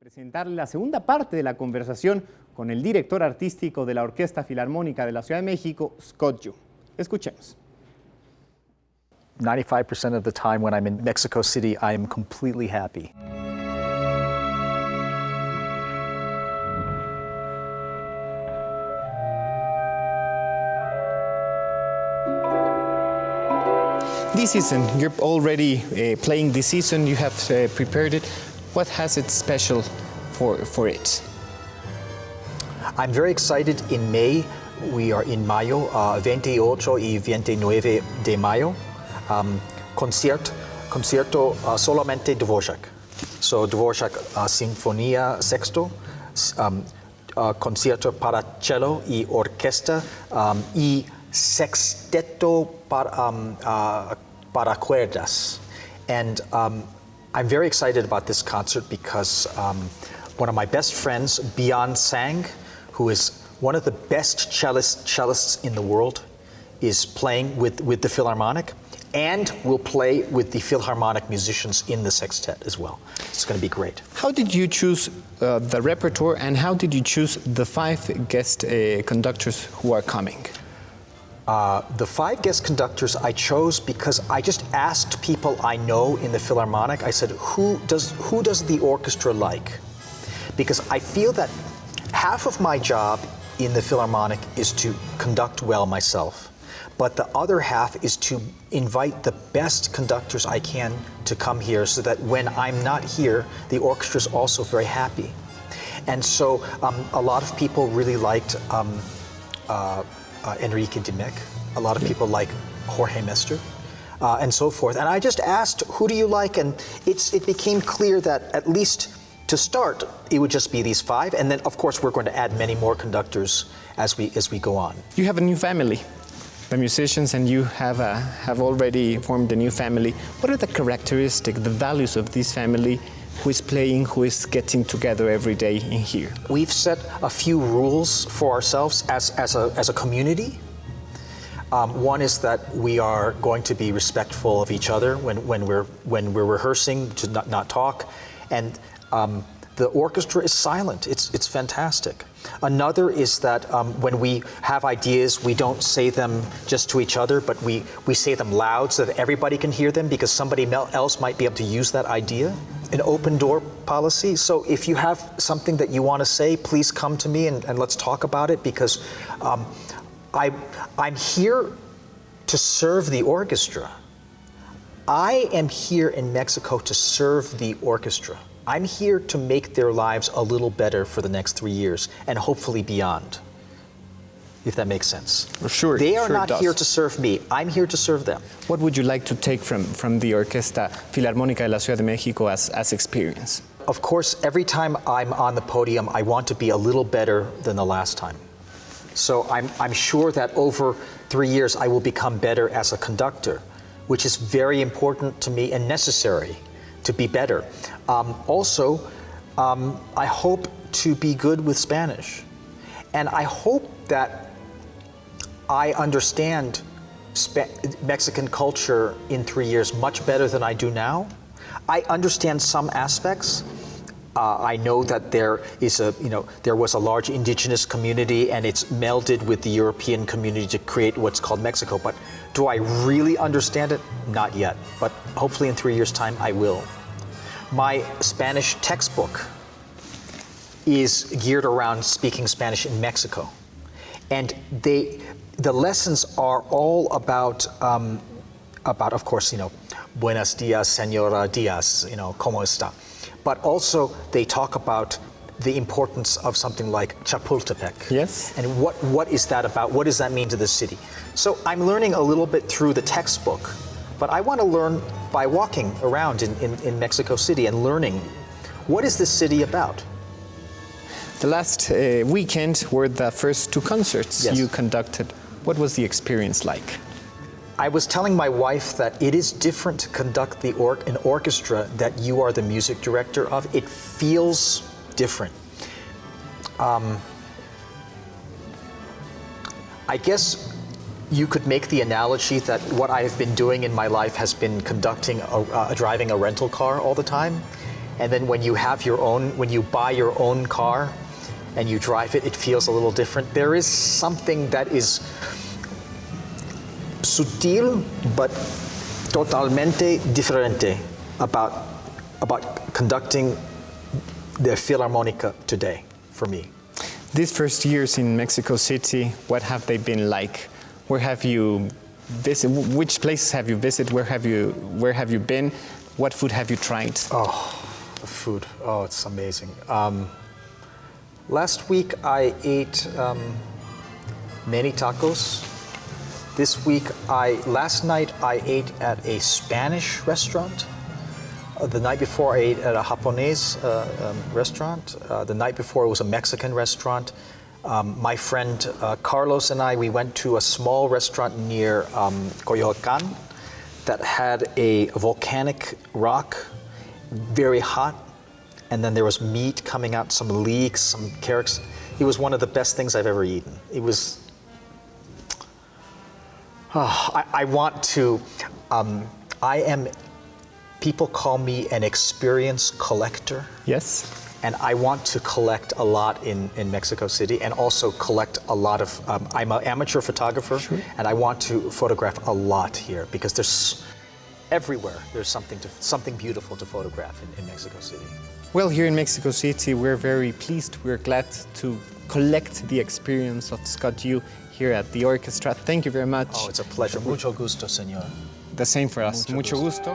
Presentarle la segunda parte de la conversación con el director artístico de la Orquesta Filarmónica de la Ciudad de México, Scott Yoo. Escuchemos. 95% of the time when I'm in Mexico City, I am completely happy. This season, you're already playing this season, you have prepared it. What has it special for it? I'm very excited. In May, we are in Mayo, 28 y 29 de Mayo, concierto solamente Dvorak. So Dvorak Sinfonía Sexto, concierto para cello y orquesta y sexteto para cuerdas. And I'm very excited about this concert because one of my best friends, Beyond Sang, who is one of the best cellists in the world, is playing with the Philharmonic and will play with the Philharmonic musicians in the sextet as well. It's going to be great. How did you choose the repertoire and how did you choose the 5 guest conductors who are coming? The 5 guest conductors I chose because I just asked people I know in the Philharmonic. I said, who does the orchestra like? Because I feel that half of my job in the Philharmonic is to conduct well myself, but the other half is to invite the best conductors I can to come here so that when I'm not here, the orchestra is also very happy. And so a lot of people really liked Enrique Dimec. A lot of people like Jorge Mester, and so forth. And I just asked, who do you like? And it became clear that at least to start, it would just be these 5. And then, of course, we're going to add many more conductors as we go on. You have a new family. The musicians and you have already formed a new family. What are the characteristics, the values of this family? Who is playing, who is getting together every day in here? We've set a few rules for ourselves as a community. One is that we are going to be respectful of each other when we're rehearsing, to not talk, and the orchestra is silent. It's fantastic. Another is that when we have ideas, we don't say them just to each other, but we say them loud so that everybody can hear them because somebody else might be able to use that idea. An open door policy. So if you have something that you want to say, please come to me and let's talk about it because I'm here to serve the orchestra. I am here in Mexico to serve the orchestra. I'm here to make their lives a little better for the next 3 years and hopefully beyond, if that makes sense. Sure. They are sure not here to serve me. I'm here to serve them. What would you like to take from the Orquesta Filarmónica de la Ciudad de México as experience? Of course, every time I'm on the podium, I want to be a little better than the last time. So I'm sure that over 3 years, I will become better as a conductor, which is very important to me and necessary to be better. Also, I hope to be good with Spanish. And I hope that I understand Mexican culture in 3 years much better than I do now. I understand some aspects. I know that there was a large indigenous community and it's melded with the European community to create what's called Mexico. But do I really understand it? Not yet. But hopefully in 3 years' time, I will. My Spanish textbook is geared around speaking Spanish in Mexico. And the lessons are all about of course, buenos dias, señora Diaz, ¿cómo está? But also they talk about the importance of something like Chapultepec. Yes. And what is that about? What does that mean to the city? So I'm learning a little bit through the textbook, but I want to learn by walking around in Mexico City and learning what is this city about. The last weekend were the first 2 concerts Yes. you conducted. What was the experience like? I was telling my wife that it is different to conduct an orchestra that you are the music director of. It feels different. I guess you could make the analogy that what I have been doing in my life has been driving a rental car all the time. And then when you have your own, when you buy your own car and you drive it, it feels a little different. There is something that is sutil but totalmente diferente about conducting the Filarmónica today for me. These first years in Mexico City, what have they been like? Where have you visited? Which places have you visited? Where have you been? What food have you tried? Oh, the food. Oh, it's amazing. Last week I ate many tacos. Last night I ate at a Spanish restaurant. The night before I ate at a Japanese restaurant. The night before it was a Mexican restaurant. My friend Carlos and I, we went to a small restaurant near Coyoacán that had a volcanic rock, very hot, and then there was meat coming out, some leeks, some carrots. It was one of the best things I've ever eaten. It was, people call me an experience collector. Yes. And I want to collect a lot in Mexico City and also collect a lot of, I'm an amateur photographer, sure. And I want to photograph a lot here because there's everywhere, there's something beautiful to photograph in Mexico City. Well, here in Mexico City, we're very pleased, we're glad to collect the experience of Scott Yoo here at the orchestra. Thank you very much. Oh, it's a pleasure. Mucho gusto, señor. The same for us. Mucho gusto.